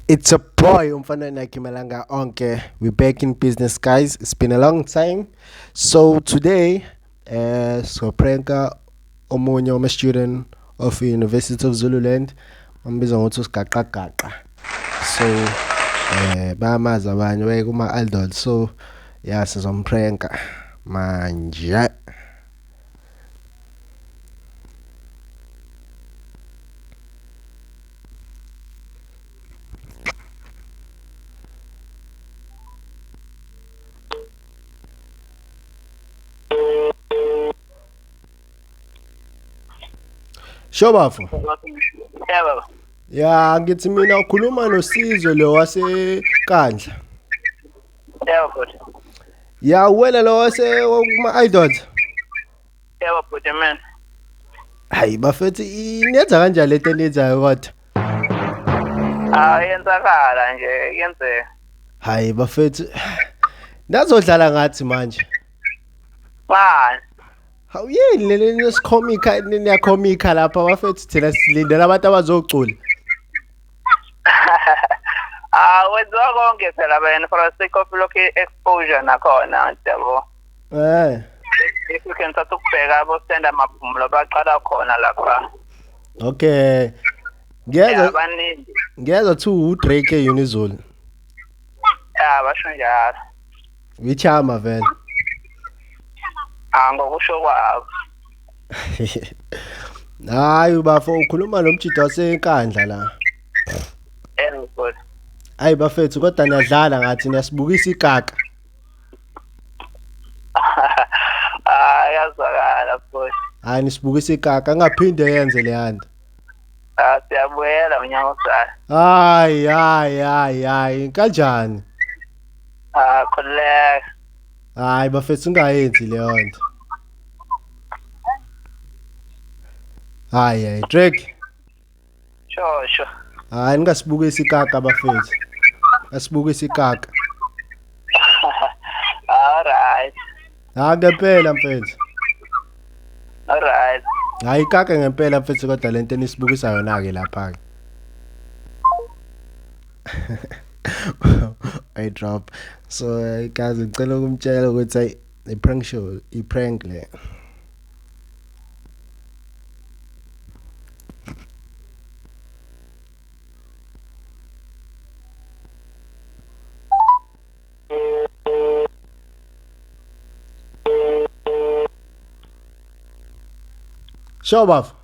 It's a boy umfana nakimalanga onke. We're back in business, guys. It's been a long time. So today, so pranka omunye wama student of University of Zululand. Mambiza ngokuthi usigaqa gaqa. So bayamazi abanye way kuma adult. So yeah, sizompranka manje. Shobafu. Yeah, baba. Ya ngithi mina ukhuluma noSizwe lo waseKandla. Yeah, baba. Ya wena lo kuma idols. Yeah, baba, man. Hayi bafethu inenza kanjani lento eniyenzayo kodwa? Yenzakala nje, yenzeka. Hayi bafethu nazodlala ngathi manje. Mani. Hawuyeni le nesikhomika niyakhomika lapha bafethu thina silindele abantu abazocula. Wenziwa konke phela wena for the sake of lokhu exposure nakhona, yabo. If you can start ukubheka abo stand amaphumulo baqala khona lapha. Okay. Ngiyazwa thu uDrake Unizulu. Yeah, basho njalo. Wichama vele. Ngokusho kwabo. Hayi bafo ukhuluma nomjito wasenkandla la. Good. Hayi bafethu kodwa niyadlala ngathi niyasibukisa igaka. Yazwakala futhi. Hayi nisibukisa igaka angaphinde yenze le yanto. Siyabuyela unyaka ozayo. Hayi kanjani? Khuleka. Hayi bafethu ungayenzi le yonto. Hayi Drake. Sure. Hayi ningasibukisa igaka bafethu. Asibukisa igaka. Alright. Ngempela mfethu. Alright. Hayi igaka ngempela mfethu kodwa lento enisibukisa yona ke lapha ke. I drop. So guys ngicela ukumtshela ukuthi i-prank show, i-prank le. Show buff.